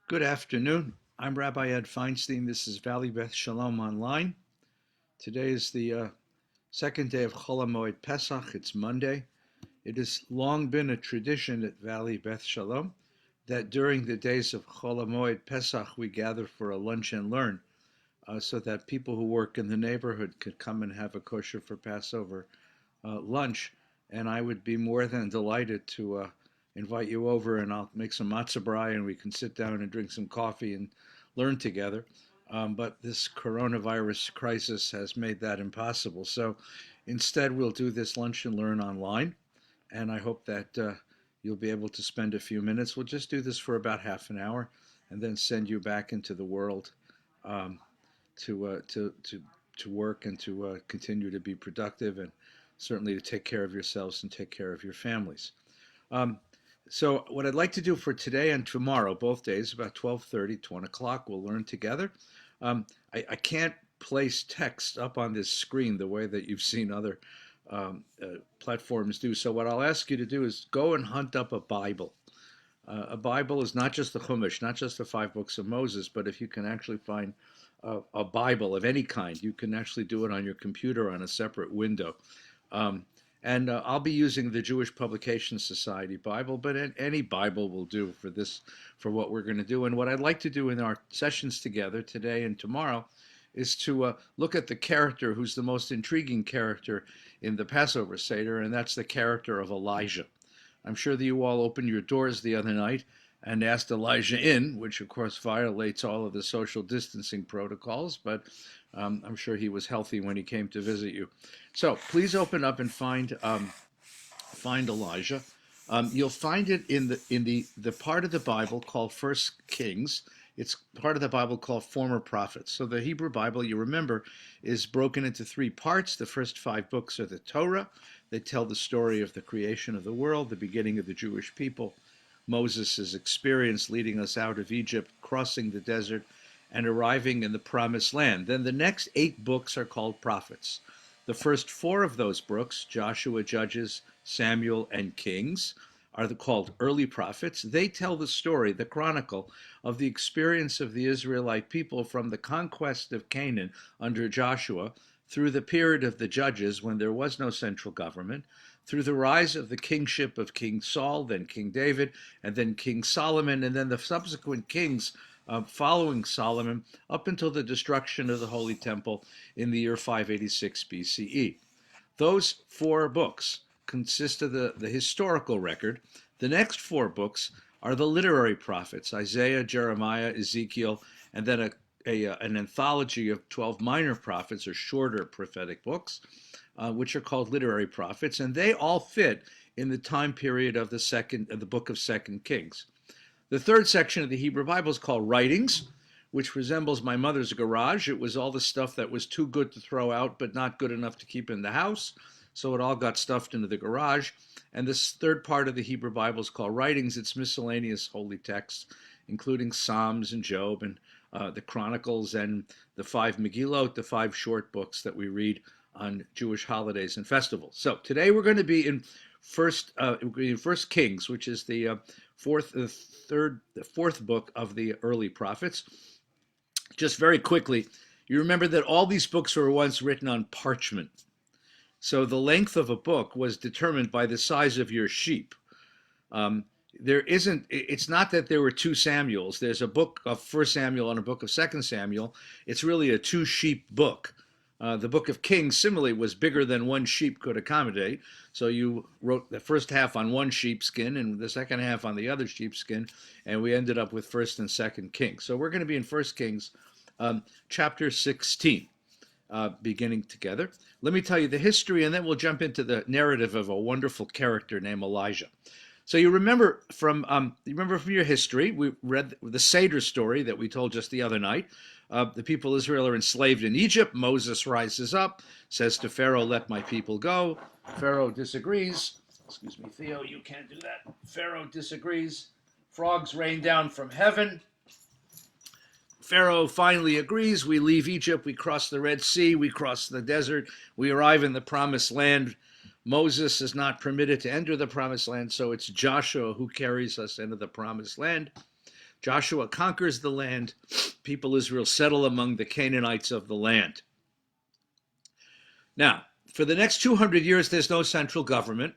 Good afternoon. I'm Rabbi Ed Feinstein. This is Valley Beth Shalom Online. Today is the second day of Chol HaMoed Pesach. It's Monday. It has long been a tradition at Valley Beth Shalom that during the days of Chol HaMoed Pesach we gather for a lunch and learn so that people who work in the neighborhood could come and have a kosher for Passover lunch. And I would be more than delighted to invite you over, and I'll make some matzah brai, and we can sit down and drink some coffee and learn together. But this coronavirus crisis has made that impossible. So instead, we'll do this lunch and learn online, and I hope that you'll be able to spend a few minutes. We'll just do this for about half an hour, and then send you back into the world um, to, uh, to to to work and to continue to be productive, and certainly to take care of yourselves and take care of your families. Um, so what I'd like to do for today and tomorrow, both days, about 12:30 to 1 o'clock, we'll learn together. I can't place text up on this screen the way that you've seen other platforms do. So what I'll ask you to do is go and hunt up a Bible. A Bible is not just the Chumash, not just the five books of Moses, but if you can actually find a Bible of any kind, you can actually do it on your computer on a separate window. Um, and I'll be using the Jewish Publication Society Bible, but any Bible will do for this, for what we're going to do. And what I'd like to do in our sessions together today and tomorrow is to look at the character who's the most intriguing character in the Passover Seder, and that's the character of Elijah. I'm sure that you all opened your doors the other night and asked Elijah in, which of course violates all of the social distancing protocols, but I'm sure he was healthy when he came to visit you. So please open up and find Elijah. You'll find it in the part of the Bible called First Kings. It's part of the Bible called Former Prophets. So the Hebrew Bible, you remember, is broken into three parts. The first five books are the Torah. They tell the story of the creation of the world, the beginning of the Jewish people, Moses' experience leading us out of Egypt, crossing the desert, and arriving in the Promised Land. Then the next eight books are called prophets. The first four of those books, Joshua, Judges, Samuel, and Kings, are called early prophets. They tell the story, the chronicle, of the experience of the Israelite people from the conquest of Canaan under Joshua through the period of the Judges when there was no central government, through the rise of the kingship of King Saul, then King David, and then King Solomon, and then the subsequent kings following Solomon up until the destruction of the Holy Temple in the year 586 BCE. Those four books consist of the historical record. The next four books are the literary prophets, Isaiah, Jeremiah, Ezekiel, and then an anthology of 12 minor prophets, or shorter prophetic books, which are called literary prophets, and they all fit in the time period of the book of Second Kings. The third section of the Hebrew Bible is called Writings, which resembles my mother's garage. It was all the stuff that was too good to throw out, but not good enough to keep in the house. So it all got stuffed into the garage. And this third part of the Hebrew Bible is called Writings. It's miscellaneous holy texts, including Psalms and Job and the Chronicles and the five Megillot, the five short books that we read on Jewish holidays and festivals. So today we're going to be in First Kings, which is the fourth book of the early prophets. Just very quickly, you remember that all these books were once written on parchment. So the length of a book was determined by the size of your sheep. It's not that there were two Samuels. There's a book of First Samuel and a book of Second Samuel. It's really a two sheep book. The book of Kings, similarly, was bigger than one sheep could accommodate. So you wrote the first half on one sheepskin and the second half on the other sheepskin, and we ended up with First and Second Kings. So we're going to be in First Kings, chapter 16, beginning together. Let me tell you the history, and then we'll jump into the narrative of a wonderful character named Elijah. So you remember from your history, we read the Seder story that we told just the other night. The people of Israel are enslaved in Egypt. Moses rises up, says to Pharaoh, "Let my people go." Pharaoh disagrees. Excuse me, Theo, you can't do that. Pharaoh disagrees. Frogs rain down from heaven. Pharaoh finally agrees. We leave Egypt. We cross the Red Sea. We cross the desert. We arrive in the Promised Land. Moses is not permitted to enter the Promised Land, so it's Joshua who carries us into the Promised Land. Joshua conquers the land. People Israel settle among the Canaanites of the land. Now, for the next 200 years, there's no central government,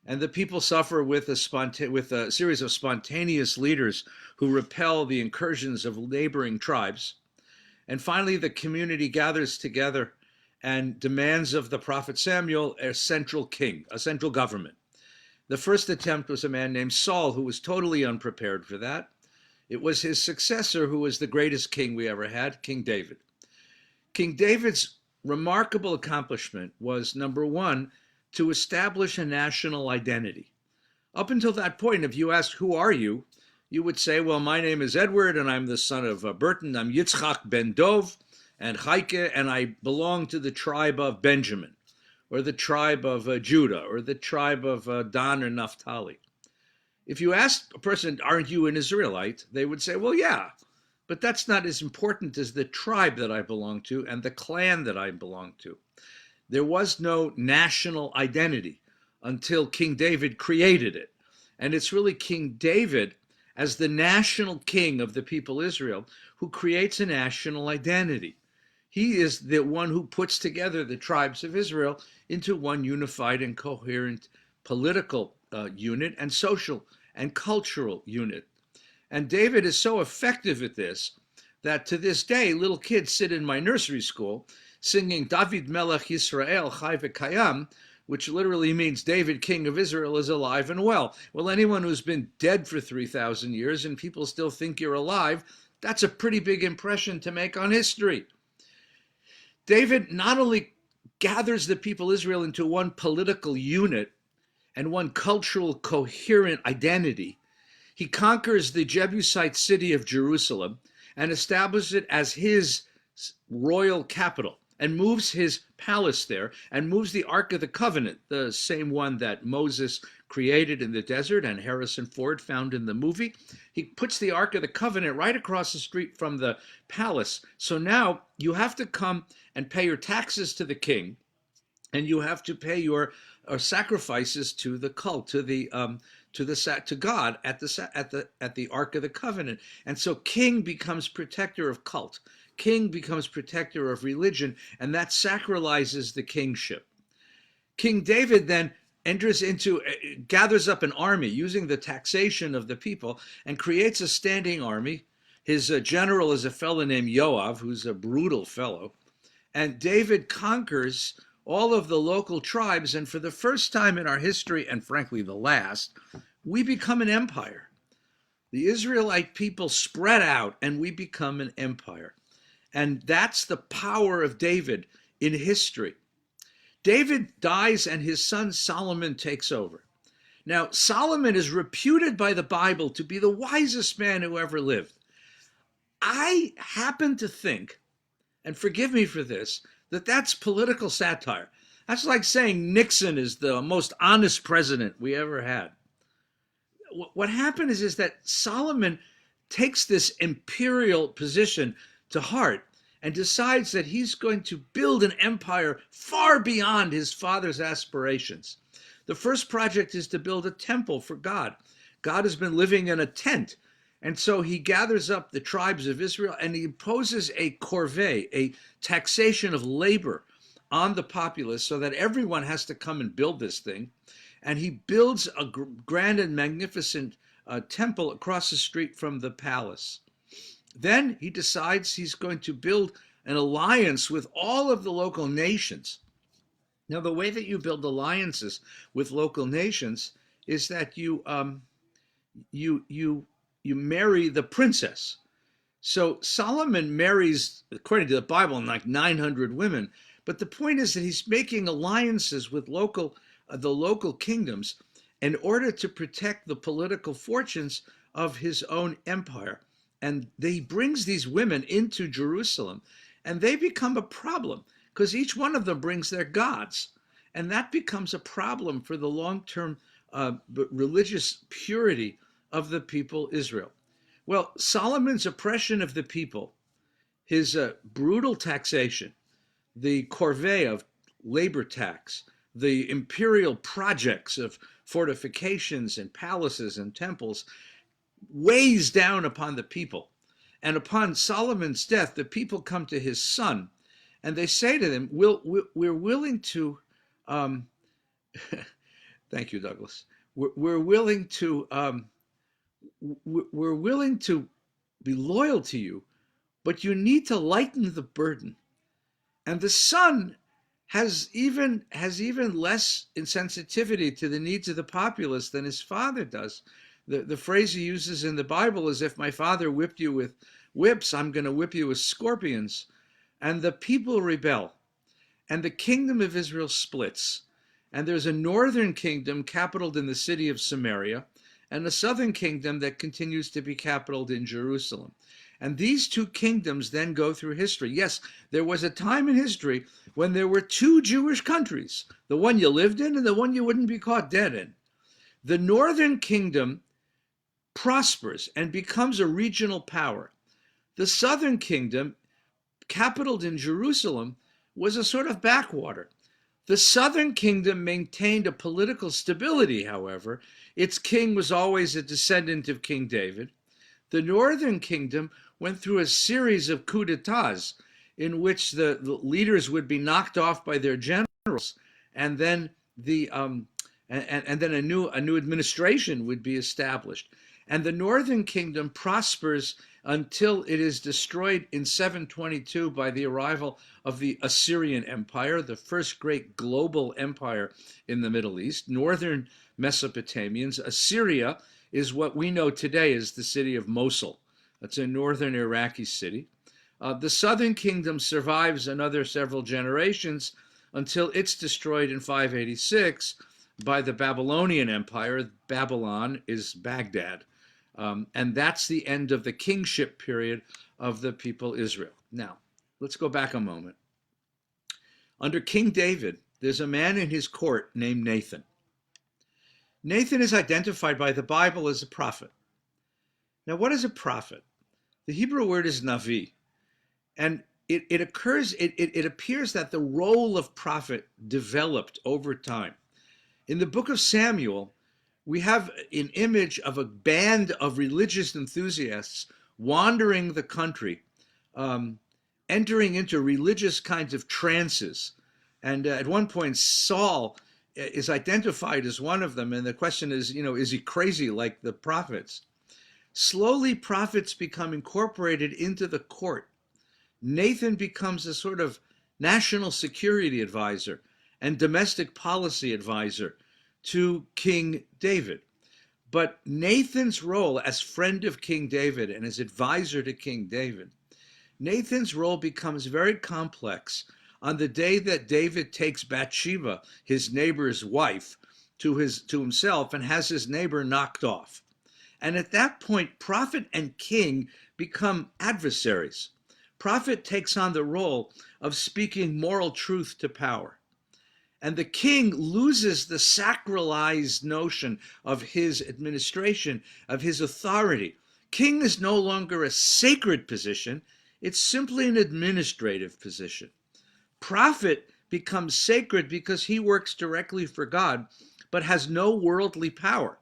and the people suffer with a series of spontaneous leaders who repel the incursions of neighboring tribes. And finally, the community gathers together and demands of the prophet Samuel a central king, a central government. The first attempt was a man named Saul, who was totally unprepared for that. It was his successor who was the greatest king we ever had, King David. King David's remarkable accomplishment was, number one, to establish a national identity. Up until that point, if you asked, who are you? You would say, well, my name is Edward, and I'm the son of Burton. I'm Yitzchak ben Dov and Chaike, and I belong to the tribe of Benjamin, or the tribe of Judah, or the tribe of Dan or Naphtali. If you asked a person, aren't you an Israelite? They would say, well, yeah, but that's not as important as the tribe that I belong to and the clan that I belong to. There was no national identity until King David created it. And it's really King David, as the national king of the people Israel, who creates a national identity. He is the one who puts together the tribes of Israel into one unified and coherent political unit and social and cultural unit. And David is so effective at this that to this day, little kids sit in my nursery school singing David Melech Yisrael Chai V'Kayam, which literally means David, king of Israel, is alive and well. Well, anyone who's been dead for 3,000 years and people still think you're alive, that's a pretty big impression to make on history. David not only gathers the people Israel into one political unit and one cultural coherent identity, he conquers the Jebusite city of Jerusalem and establishes it as his royal capital and moves his palace there and moves the Ark of the Covenant, the same one that Moses created in the desert and Harrison Ford found in the movie. He puts the Ark of the Covenant right across the street from the palace. So now you have to come and pay your taxes to the king, and you have to pay your sacrifices to the cult, to God at the Ark of the Covenant. And so king becomes protector of cult. King becomes protector of religion, and that sacralizes the kingship. King David then gathers up an army using the taxation of the people and creates a standing army. His general is a fellow named Yoav, who's a brutal fellow. And David conquers all of the local tribes, and for the first time in our history, and frankly the last, we become an empire. The Israelite people spread out, and we become an empire. And that's the power of David in history. David dies and his son Solomon takes over. Now, Solomon is reputed by the Bible to be the wisest man who ever lived. I happen to think, and forgive me for this, that that's political satire. That's like saying Nixon is the most honest president we ever had. What happened is that Solomon takes this imperial position to heart and decides that he's going to build an empire far beyond his father's aspirations. The first project is to build a temple for God. God has been living in a tent, and so he gathers up the tribes of Israel and he imposes a corvée, a taxation of labor on the populace so that everyone has to come and build this thing. And he builds a grand and magnificent temple across the street from the palace. Then he decides he's going to build an alliance with all of the local nations. Now, the way that you build alliances with local nations is that you marry the princess. So Solomon marries, according to the Bible, like 900 women. But the point is that he's making alliances with the local kingdoms in order to protect the political fortunes of his own empire. And he brings these women into Jerusalem, and they become a problem because each one of them brings their gods. And that becomes a problem for the long-term religious purity of the people Israel. Well, Solomon's oppression of the people, his brutal taxation, the corvée of labor tax, the imperial projects of fortifications and palaces and temples, weighs down upon the people. And upon Solomon's death, the people come to his son, and they say to him, we're willing to, um, thank you, Douglas. We're willing to, we're willing to be loyal to you, but you need to lighten the burden. And the son has even less insensitivity to the needs of the populace than his father does. The phrase he uses in the Bible is, if my father whipped you with whips, I'm going to whip you with scorpions. And the people rebel, and the kingdom of Israel splits. And there's a northern kingdom capitaled in the city of Samaria, and a southern kingdom that continues to be capitaled in Jerusalem. And these two kingdoms then go through history. Yes, there was a time in history when there were two Jewish countries, the one you lived in and the one you wouldn't be caught dead in. The northern kingdom prospers and becomes a regional power. The southern kingdom, capitaled in Jerusalem, was a sort of backwater. The southern kingdom maintained a political stability, however. Its king was always a descendant of King David. The northern kingdom went through a series of coups d'etats in which the leaders would be knocked off by their generals, and then a new administration would be established. And the northern kingdom prospers until it is destroyed in 722 by the arrival of the Assyrian Empire, the first great global empire in the Middle East. Northern Mesopotamians. Assyria is what we know today as the city of Mosul. That's a northern Iraqi city. The southern kingdom survives another several generations until it's destroyed in 586 by the Babylonian Empire. Babylon is Baghdad. And that's the end of the kingship period of the people Israel. Now, let's go back a moment. Under King David, there's a man in his court named Nathan. Nathan is identified by the Bible as a prophet. Now, what is a prophet? The Hebrew word is navi. And it appears that the role of prophet developed over time. In the book of Samuel, we have an image of a band of religious enthusiasts wandering the country, entering into religious kinds of trances. And at one point, Saul is identified as one of them. And the question is, is he crazy like the prophets? Slowly, prophets become incorporated into the court. Nathan becomes a sort of national security advisor and domestic policy advisor to King David. But Nathan's role as friend of King David and as advisor to King David, Nathan's role becomes very complex on the day that David takes Bathsheba, his neighbor's wife, to himself and has his neighbor knocked off. And at that point, prophet and king become adversaries. Prophet takes on the role of speaking moral truth to power. And the king loses the sacralized notion of his administration, of his authority. King is no longer a sacred position. It's simply an administrative position. Prophet becomes sacred because he works directly for God, but has no worldly power,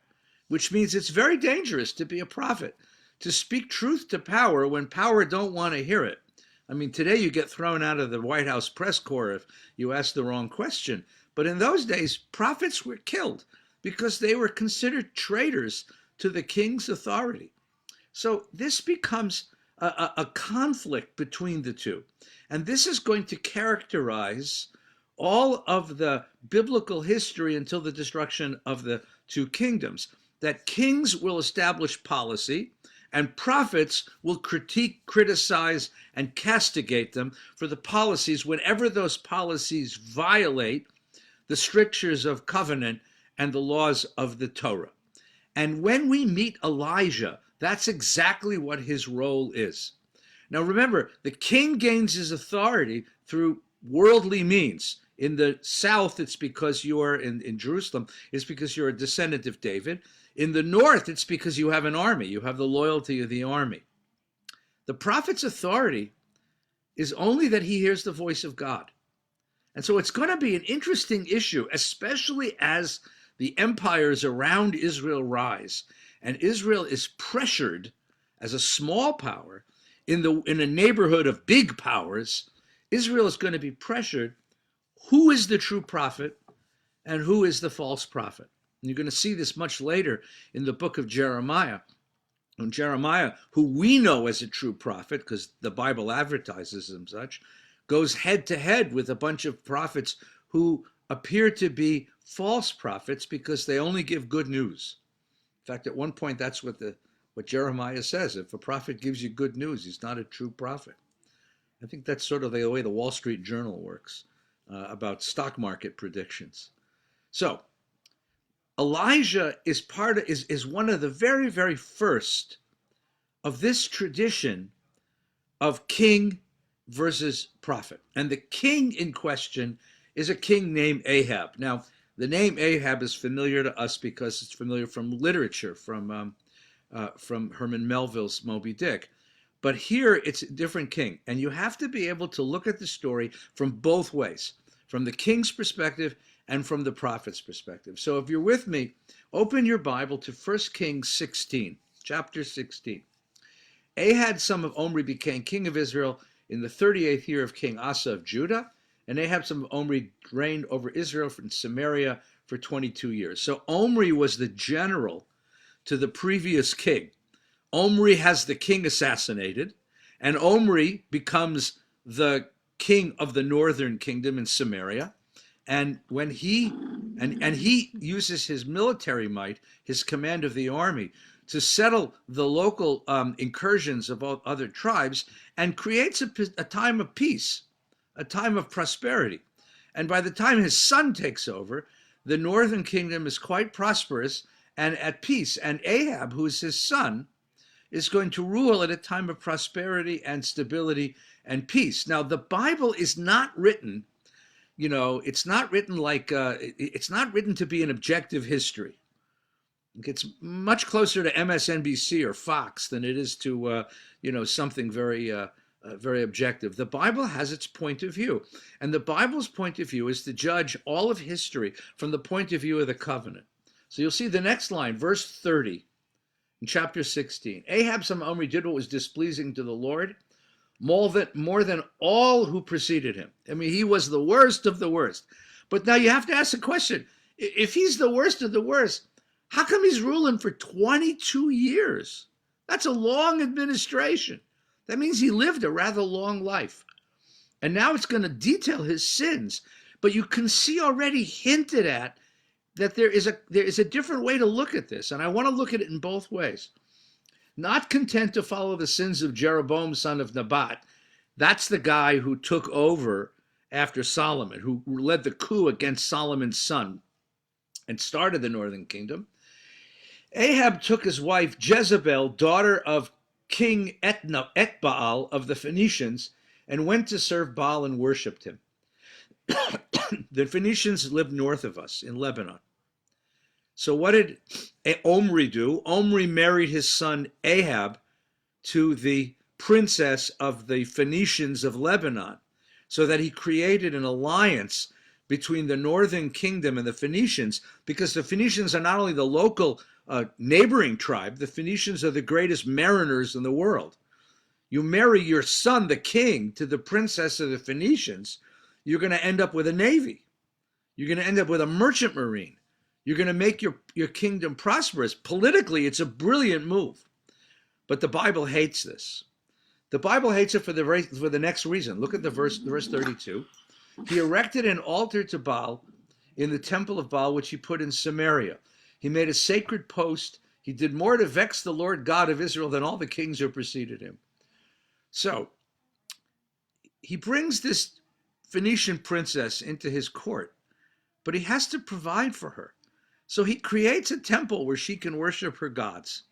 which means it's very dangerous to be a prophet, to speak truth to power when power don't want to hear it. I mean, today you get thrown out of the White House press corps if you ask the wrong question. But in those days, prophets were killed because they were considered traitors to the king's authority. So this becomes a conflict between the two. And this is going to characterize all of the biblical history until the destruction of the two kingdoms. That kings will establish policy, and prophets will critique, criticize, and castigate them for the policies whenever those policies violate the strictures of covenant and the laws of the Torah. And when we meet Elijah, that's exactly what his role is. Now remember, the king gains his authority through worldly means. In the south, it's because you are in Jerusalem, it's because you're a descendant of David. In the north, it's because you have an army. You have the loyalty of the army. The prophet's authority is only that he hears the voice of God. And so it's going to be an interesting issue, especially as the empires around Israel rise and Israel is pressured as a small power in a neighborhood of big powers, Israel is going to be pressured. Who is the true prophet and who is the false prophet? And you're going to see this much later in the book of Jeremiah. And Jeremiah, who we know as a true prophet, because the Bible advertises him such, goes head to head with a bunch of prophets who appear to be false prophets because they only give good news. In fact, at one point, that's what Jeremiah says. If a prophet gives you good news, he's not a true prophet. I think that's sort of the way the Wall Street Journal works about stock market predictions. So Elijah is one of the very, very first of this tradition of king versus prophet. And the king in question is a king named Ahab. Now, the name Ahab is familiar to us because it's familiar from literature, from Herman Melville's Moby Dick. But here it's a different king. And you have to be able to look at the story from both ways, from the king's perspective and from the prophet's perspective. So if you're with me, open your Bible to 1 Kings 16, chapter 16. Ahab, son of Omri, became king of Israel in the 38th year of King Asa of Judah, and Ahab, son of Omri, reigned over Israel from Samaria for 22 years. So Omri was the general to the previous king. Omri has the king assassinated, and Omri becomes the king of the northern kingdom in Samaria. And when he uses his military might, his command of the army, to settle the local incursions of other tribes, and creates a time of peace, a time of prosperity. And by the time his son takes over, the northern kingdom is quite prosperous and at peace. And Ahab, who is his son, is going to rule at a time of prosperity and stability and peace. Now, the Bible is not written, it's not written it's not written to be an objective history. It's much closer to MSNBC or Fox than it is to, something very, very objective. The Bible has its point of view, and the Bible's point of view is to judge all of history from the point of view of the covenant. So you'll see the next line, verse 30 in chapter 16. Ahab, son of Omri, did what was displeasing to the Lord, more than all who preceded him. I mean, he was the worst of the worst. But now you have to ask the question, if he's the worst of the worst, how come he's ruling for 22 years? That's a long administration. That means he lived a rather long life. And now it's going to detail his sins. But you can see already hinted at that there is a different way to look at this. And I want to look at it in both ways. Not content to follow the sins of Jeroboam, son of Nebat. That's the guy who took over after Solomon, who led the coup against Solomon's son and started the northern kingdom. Ahab took his wife Jezebel, daughter of King Etbaal of the Phoenicians, and went to serve Baal and worshipped him. The Phoenicians lived north of us in Lebanon. So what did Omri do? Omri married his son Ahab to the princess of the Phoenicians of Lebanon, so that he created an alliance between the northern kingdom and the Phoenicians, because the Phoenicians are not only the local neighboring tribe, the Phoenicians are the greatest mariners in the world. You marry your son, the king, to the princess of the Phoenicians, you're going to end up with a navy. You're going to end up with a merchant marine. You're going to make your kingdom prosperous. Politically, it's a brilliant move. But the Bible hates this. The Bible hates it for the next reason. Look at the verse 32. He erected an altar to Baal in the temple of Baal, which he put in Samaria. He made a sacred post. He did more to vex the Lord God of Israel than all the kings who preceded him. So he brings this Phoenician princess into his court, but he has to provide for her. So he creates a temple where she can worship her gods.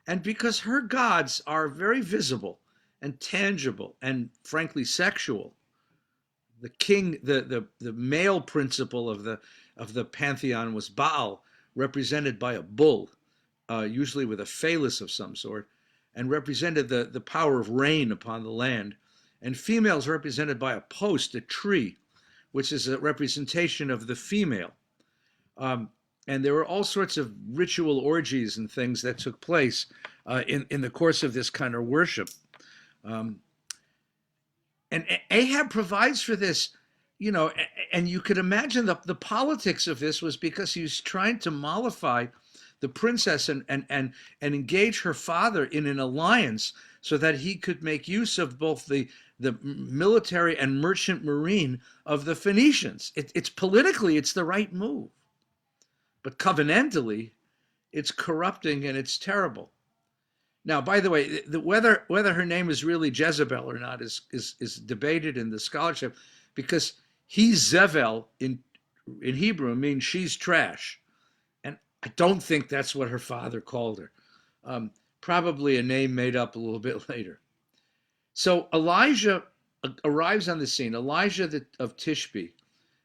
And because her gods are very visible and tangible and frankly sexual, the king, the male principle of the pantheon was Baal, represented by a bull, usually with a phallus of some sort, and represented the power of rain upon the land. And females represented by a post, a tree, which is a representation of the female. And there were all sorts of ritual orgies and things that took place in the course of this kind of worship. Um, and Ahab provides for this, and you could imagine the politics of this was because he was trying to mollify the princess and engage her father in an alliance so that he could make use of both the military and merchant marine of the Phoenicians. It's politically, it's the right move, but covenantally, it's corrupting and it's terrible. Now, by the way, whether her name is really Jezebel or not is debated in the scholarship, because Zevel in Hebrew means she's trash, and I don't think that's what her father called her. Probably a name made up a little bit later. So Elijah arrives on the scene. Elijah of Tishbe,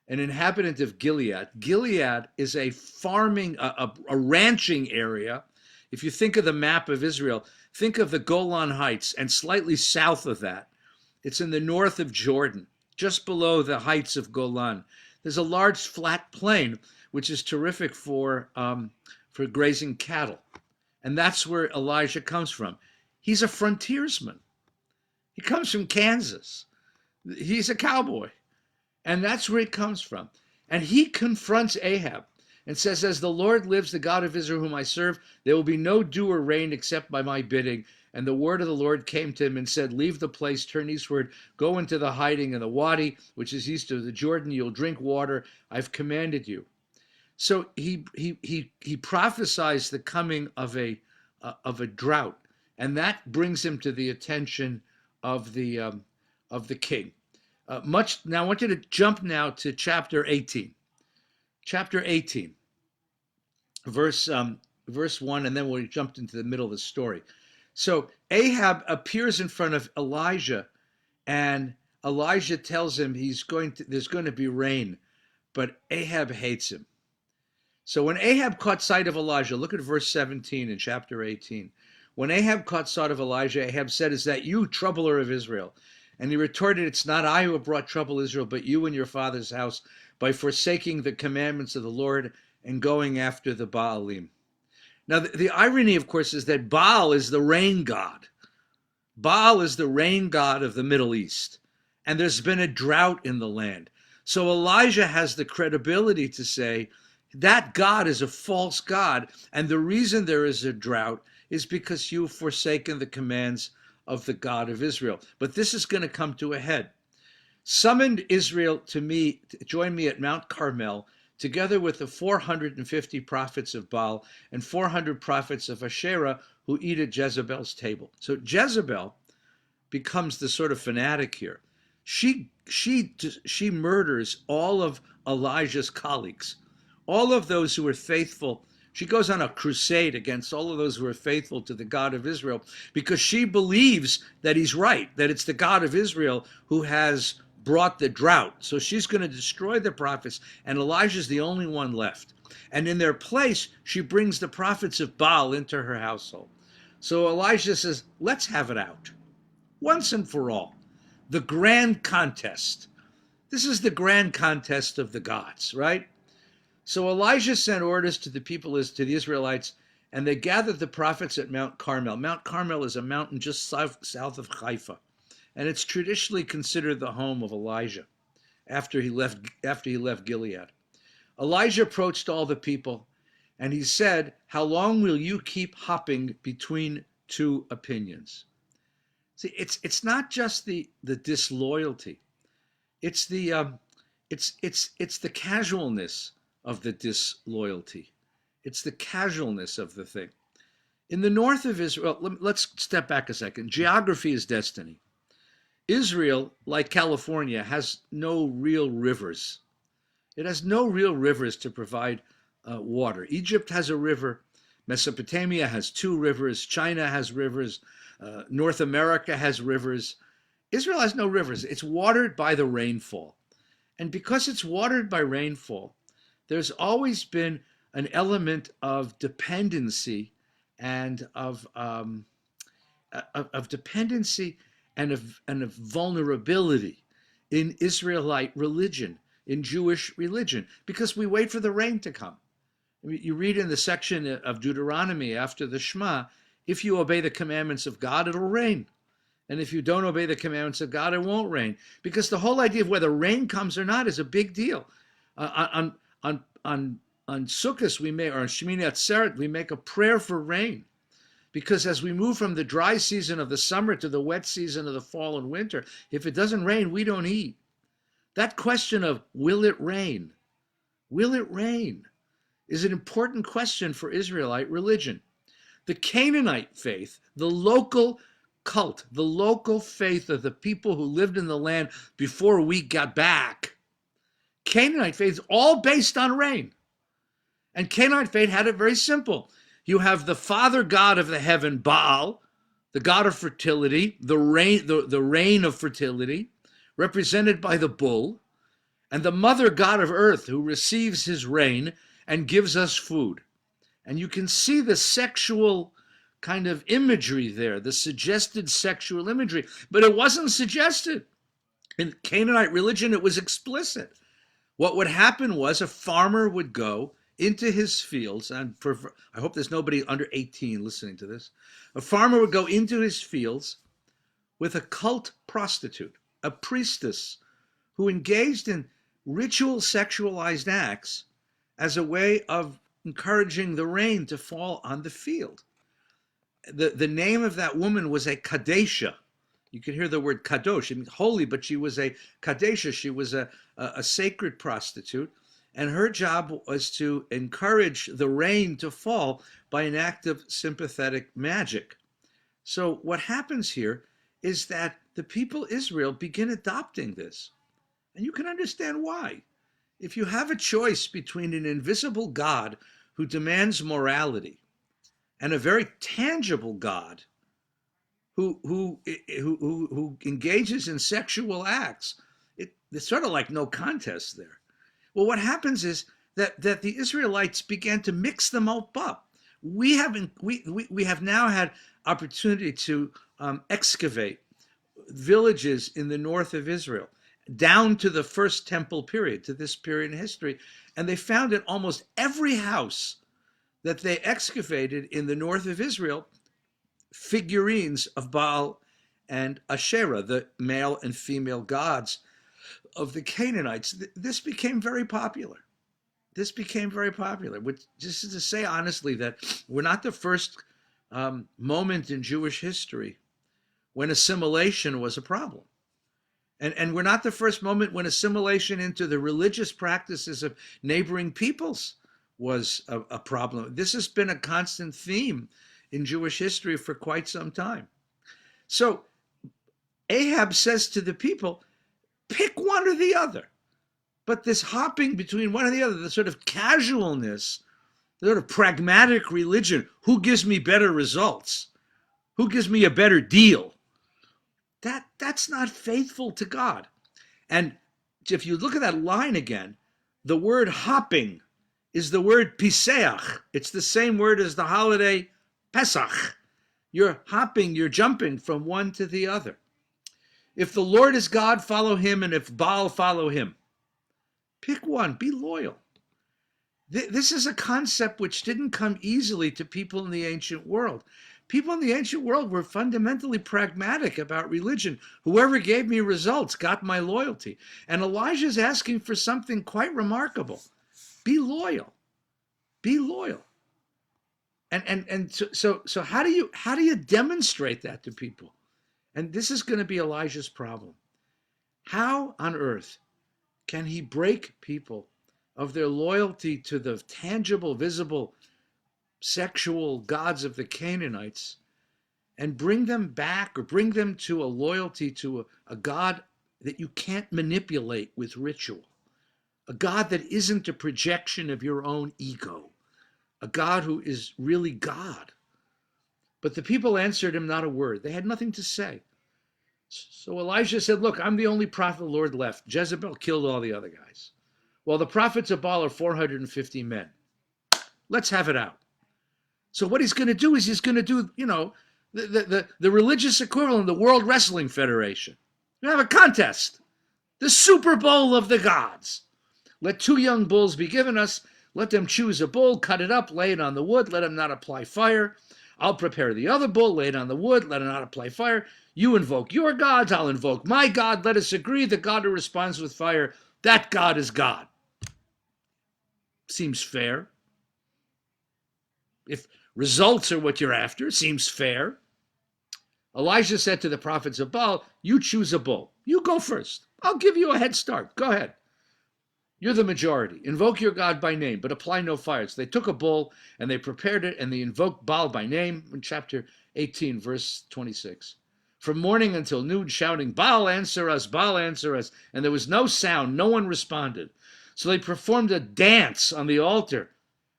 an inhabitant of Gilead. Gilead is a farming, a ranching area. If you think of the map of Israel, think of the Golan Heights, and slightly south of that, it's in the north of Jordan, just below the heights of Golan. There's a large flat plain, which is terrific for grazing cattle. And that's where Elijah comes from. He's a frontiersman. He comes from Kansas. He's a cowboy. And that's where he comes from. And he confronts Ahab and says, as the Lord lives, the God of Israel whom I serve, there will be no dew or rain except by my bidding. And the word of the Lord came to him and said, leave the place, turn eastward, go into the hiding in the wadi, which is east of the Jordan. You'll drink water. I've commanded you. So he prophesies the coming of a drought, and that brings him to the attention of the king. Now, I want you to jump now to chapter 18. Chapter 18, verse 1, and then we'll jump into the middle of the story. So Ahab appears in front of Elijah, and Elijah tells him there's going to be rain, but Ahab hates him. So when Ahab caught sight of Elijah, look at verse 17 in chapter 18. When Ahab caught sight of Elijah, Ahab said, is that you, troubler of Israel? And he retorted, it's not I who have brought trouble Israel, but you and your father's house, by forsaking the commandments of the Lord and going after the Baalim. Now, the irony, of course, is that Baal is the rain god. Baal is the rain god of the Middle East. And there's been a drought in the land. So Elijah has the credibility to say, that God is a false God. And the reason there is a drought is because you've forsaken the commands of the God of Israel. But this is going to come to a head. Summoned Israel to join me at Mount Carmel, together with the 450 prophets of Baal and 400 prophets of Asherah who eat at Jezebel's table. So Jezebel becomes the sort of fanatic here. She murders all of Elijah's colleagues, all of those who were faithful. She goes on a crusade against all of those who are faithful to the God of Israel, because she believes that he's right, that it's the God of Israel who has brought the drought. So she's going to destroy the prophets, and Elijah's the only one left. And in their place, she brings the prophets of Baal into her household. So Elijah says, let's have it out once and for all. The grand contest. This is the grand contest of the gods, right? So Elijah sent orders to the people, to the Israelites, and they gathered the prophets at Mount Carmel. Mount Carmel is a mountain just south of Haifa, and it's traditionally considered the home of Elijah after he left Gilead. Elijah approached all the people, and he said, how long will you keep hopping between two opinions? See, it's not just the disloyalty. It's the casualness of the disloyalty. It's the casualness of the thing. In the north of Israel, let's step back a second. Geography is destiny. Israel, like California, has no real rivers. It has no real rivers to provide water. Egypt has a river. Mesopotamia has 2 rivers. China has rivers. North America has rivers. Israel has no rivers. It's watered by the rainfall. And because it's watered by rainfall, there's always been an element of dependency and of dependency and of vulnerability in Israelite religion, in Jewish religion, because we wait for the rain to come. You read in the section of Deuteronomy after the Shema, if you obey the commandments of God, it'll rain. And if you don't obey the commandments of God, it won't rain. Because the whole idea of whether rain comes or not is a big deal. On Sukkot, or on Shemini Atzeret, we make a prayer for rain. Because as we move from the dry season of the summer to the wet season of the fall and winter, if it doesn't rain, we don't eat. That question of will it rain? Will it rain? Is an important question for Israelite religion. The Canaanite faith, the local cult, the local faith of the people who lived in the land before we got back, Canaanite faith is all based on rain. And Canaanite faith had it very simple. You have the father god of the heaven, Baal, the god of fertility, the rain of fertility, represented by the bull, and the mother god of earth who receives his rain and gives us food. And you can see the sexual kind of imagery there, the suggested sexual imagery, but it wasn't suggested. In Canaanite religion, it was explicit. What would happen was a farmer would go into his fields, and I hope there's nobody under 18 listening to this. A farmer would go into his fields with a cult prostitute, a priestess, who engaged in ritual sexualized acts as a way of encouraging the rain to fall on the field. The name of that woman was a Kadesha. You can hear the word kadosh, it means holy, but she was a Kadesha. She was a sacred prostitute, and her job was to encourage the rain to fall by an act of sympathetic magic. So what happens here is that the people Israel begin adopting this. And you can understand why. If you have a choice between an invisible God who demands morality and a very tangible God who engages in sexual acts, it's sort of like no contest there. Well, what happens is that the Israelites began to mix them all up. We have now had opportunity to excavate villages in the north of Israel, down to the first temple period, to this period in history. And they found in almost every house that they excavated in the north of Israel figurines of Baal and Asherah, the male and female gods of the Canaanites. This became very popular. This became very popular, which just is to say honestly that we're not the first moment in Jewish history when assimilation was a problem. And we're not the first moment when assimilation into the religious practices of neighboring peoples was a problem. This has been a constant theme in Jewish history for quite some time. So Ahab says to the people, pick one or the other. But this hopping between one or the other, the sort of casualness, the sort of pragmatic religion, who gives me better results? Who gives me a better deal? That's not faithful to God. And if you look at that line again, the word hopping is the word piseach. It's the same word as the holiday Pesach. You're hopping, you're jumping from one to the other. If the Lord is God, follow him, and if Baal, follow him. Pick one, be loyal. This is a concept which didn't come easily to people in the ancient world. People in the ancient world were fundamentally pragmatic about religion. Whoever gave me results got my loyalty. And Elijah's asking for something quite remarkable. Be loyal. Be loyal. And so how do you demonstrate that to people? And this is going to be Elijah's problem. How on earth can he break people of their loyalty to the tangible, visible, sexual gods of the Canaanites and bring them back, or bring them to a loyalty to a God that you can't manipulate with ritual, a God that isn't a projection of your own ego, a God who is really God? But the people answered him not a word. They had nothing to say. So Elijah said, look, I'm the only prophet of the Lord left. Jezebel killed all the other guys. Well, the prophets of Baal are 450 men. Let's have it out. So what he's going to do is he's going to do, the religious equivalent of the World Wrestling Federation. You have a contest, the Super Bowl of the gods. Let two young bulls be given us. Let them choose a bull, cut it up, lay it on the wood, let them not apply fire. I'll prepare the other bull, lay it on the wood, let it not apply fire. You invoke your gods, I'll invoke my God. Let us agree the God who responds with fire, that God is God. Seems fair. If results are what you're after, seems fair. Elijah said to the prophets of Baal, you choose a bull. You go first. I'll give you a head start. Go ahead. You're the majority. Invoke your God by name, but apply no fire. So they took a bull and they prepared it and they invoked Baal by name in chapter 18, verse 26. From morning until noon, shouting, Baal, answer us, Baal, answer us. And there was no sound. No one responded. So they performed a dance on the altar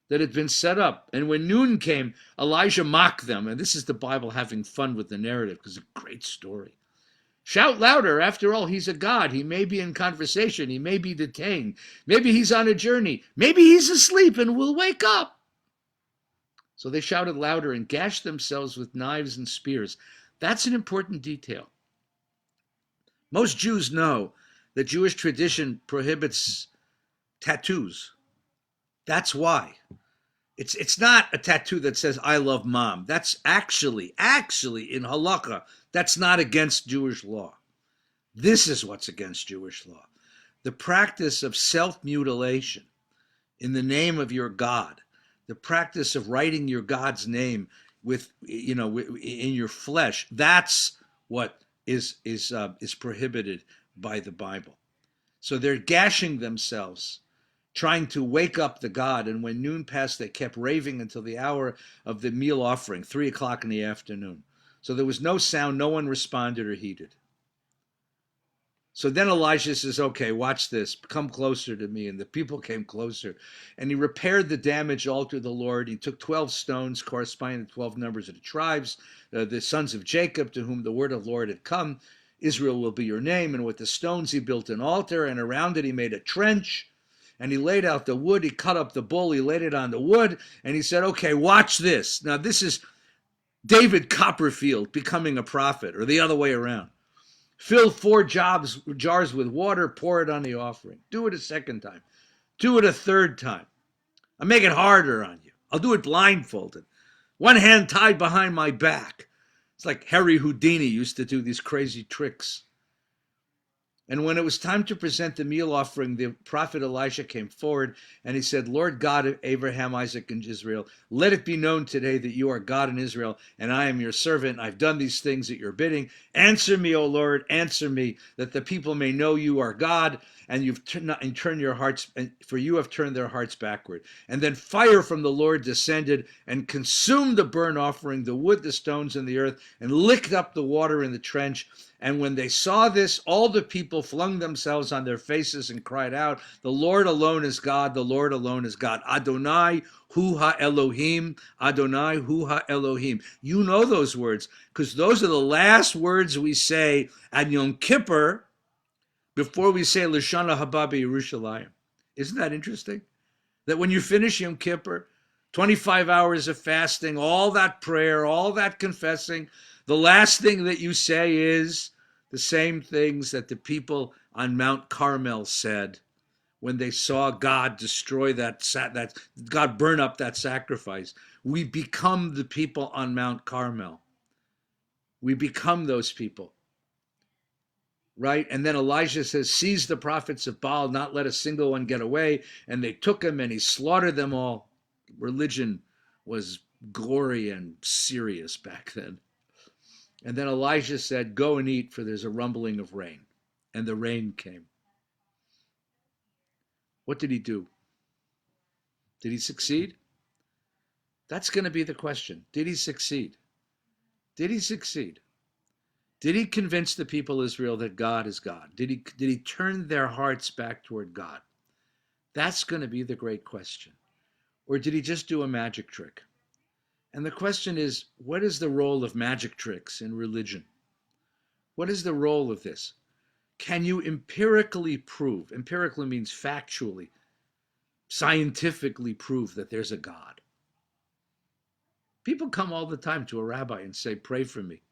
that had been set up. And when noon came, Elijah mocked them. And this is the Bible having fun with the narrative because it's a great story. Shout louder. After all, he's a god. He may be in conversation. He may be detained. Maybe he's on a journey. Maybe he's asleep and will wake up. So they shouted louder and gashed themselves with knives and spears. That's an important detail. Most Jews know that Jewish tradition prohibits tattoos. That's why. It's not a tattoo that says, I love mom. That's actually in halakha, that's not against Jewish law. This is what's against Jewish law. The practice of self-mutilation in the name of your God, the practice of writing your God's name in your flesh, that's what is prohibited by the Bible. So they're gashing themselves, trying to wake up the God. And when noon passed, they kept raving until the hour of the meal offering, 3 o'clock in the afternoon. So there was no sound, no one responded or heeded. So then Elijah says, okay, watch this, come closer to me. And the people came closer. And he repaired the damaged altar of the Lord. He took 12 stones corresponding to 12 numbers of the tribes, the sons of Jacob, to whom the word of the Lord had come. Israel will be your name. And with the stones he built an altar, and around it he made a trench. And he laid out the wood, he cut up the bull, he laid it on the wood, and he said, okay, watch this. Now this is David Copperfield becoming a prophet, or the other way around. Fill 4 jars with water, pour it on the offering. Do it a second time. Do it a third time. I'll make it harder on you. I'll do it blindfolded. One hand tied behind my back. It's like Harry Houdini used to do these crazy tricks. And when it was time to present the meal offering, the prophet Elisha came forward and he said, Lord God of Abraham, Isaac, and Israel, let it be known today that you are God in Israel, and I am your servant. I've done these things at your bidding. Answer me, O Lord, answer me, that the people may know you are God, and you've turned your hearts, for you have turned their hearts backward. And then fire from the Lord descended and consumed the burnt offering, the wood, the stones, and the earth, and licked up the water in the trench. And when they saw this, all the people flung themselves on their faces and cried out, the Lord alone is God, the Lord alone is God. Adonai hu ha-Elohim, Adonai hu ha-Elohim. You know those words, because those are the last words we say at Yom Kippur before we say L'Shana Haba Yerushalayim. Isn't that interesting? That when you finish Yom Kippur, 25 hours of fasting, all that prayer, all that confessing, the last thing that you say is the same things that the people on Mount Carmel said when they saw God destroy that God burn up that sacrifice. We become the people on Mount Carmel. We become those people. Right? And then Elijah says, seize the prophets of Baal, not let a single one get away. And they took him and he slaughtered them all. Religion was gory and serious back then. And then Elijah said, go and eat, for there's a rumbling of rain. And the rain came. What did he do? Did he succeed? That's going to be the question. Did he succeed? Did he succeed? Did he convince the people of Israel that God is God? Did he turn their hearts back toward God? That's going to be the great question. Or did he just do a magic trick? And the question is, what is the role of magic tricks in religion? What is the role of this? Can you empirically prove, empirically means factually, scientifically prove that there's a God? People come all the time to a rabbi and say, pray for me.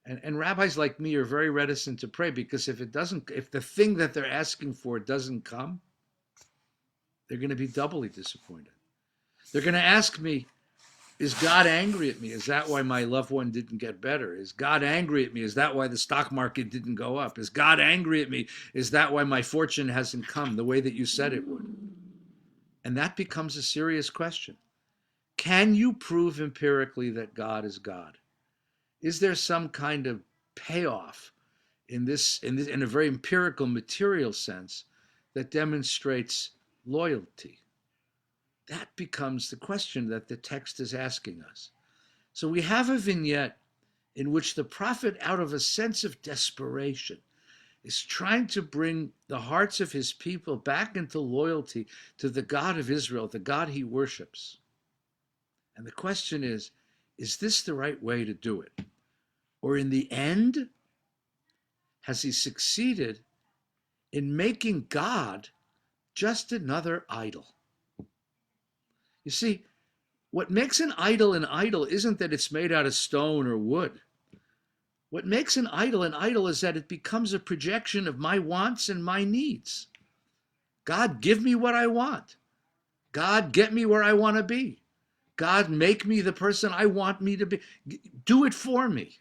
And rabbis like me are very reticent to pray, because if the thing that they're asking for doesn't come, they're going to be doubly disappointed. They're going to ask me, is God angry at me? Is that why my loved one didn't get better? Is God angry at me? Is that why the stock market didn't go up? Is God angry at me? Is that why my fortune hasn't come the way that you said it would? And that becomes a serious question. Can you prove empirically that God is God? Is there some kind of payoff in a very empirical, material sense that demonstrates loyalty? That becomes the question that the text is asking us. So we have a vignette in which the prophet, out of a sense of desperation, is trying to bring the hearts of his people back into loyalty to the God of Israel, the God he worships. And the question is this the right way to do it? Or in the end, has he succeeded in making God just another idol? You see, what makes an idol isn't that it's made out of stone or wood. What makes an idol is that it becomes a projection of my wants and my needs. God, give me what I want. God, get me where I want to be. God, make me the person I want me to be. Do it for me.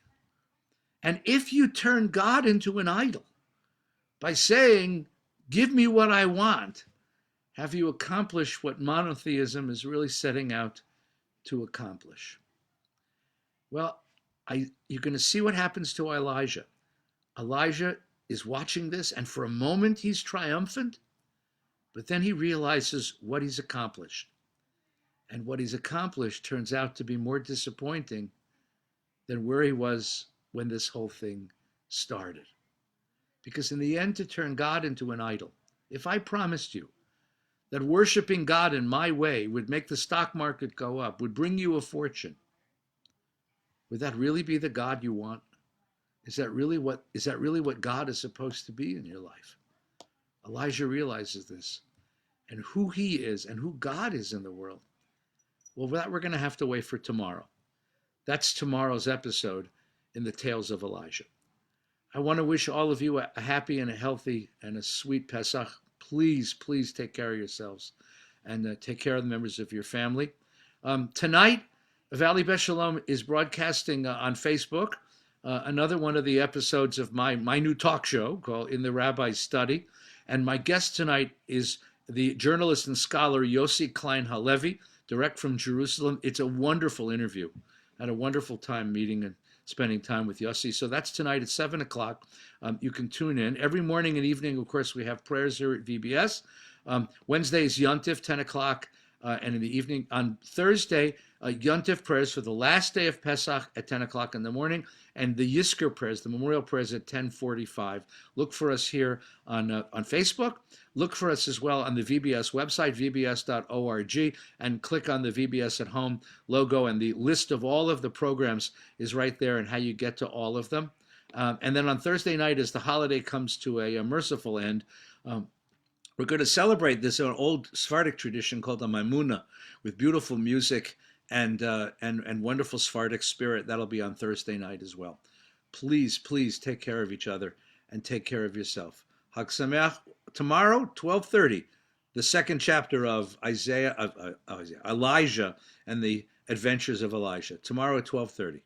And if you turn God into an idol by saying, give me what I want, have you accomplished what monotheism is really setting out to accomplish? Well, you're going to see what happens to Elijah. Elijah is watching this, and for a moment he's triumphant, but then he realizes what he's accomplished. And what he's accomplished turns out to be more disappointing than where he was when this whole thing started. Because in the end, to turn God into an idol, if I promised you that worshiping God in my way would make the stock market go up, would bring you a fortune, would that really be the God you want? Is that really what God is supposed to be in your life? Elijah realizes this, and who he is and who God is in the world. Well, that we're going to have to wait for tomorrow. That's tomorrow's episode in the Tales of Elijah. I want to wish all of you a happy and a healthy and a sweet Pesach. Please, please take care of yourselves and take care of the members of your family. Tonight, Valley Beth Shalom is broadcasting on Facebook another one of the episodes of my new talk show called In the Rabbi's Study. And my guest tonight is the journalist and scholar Yossi Klein Halevi, direct from Jerusalem. It's a wonderful interview. I had a wonderful time meeting and spending time with Yossi. So that's tonight at 7 o'clock. You can tune in. Every morning and evening, of course, we have prayers here at VBS. Wednesday is Yontif, 10 o'clock. And in the evening, on Thursday, Yontif prayers for the last day of Pesach at 10 o'clock in the morning, and the Yizkor prayers, the memorial prayers, at 10:45. Look for us here on Facebook. Look for us as well on the VBS website, vbs.org, and click on the VBS at Home logo, and the list of all of the programs is right there and how you get to all of them. And then on Thursday night, as the holiday comes to a merciful end, we're going to celebrate this old Sephardic tradition called the Maimuna with beautiful music and wonderful Sephardic spirit. That'll be on Thursday night as well. Please, please take care of each other and take care of yourself. Hag Sameach. Tomorrow, 12:30, the second chapter of Elijah and the adventures of Elijah. Tomorrow at 12:30.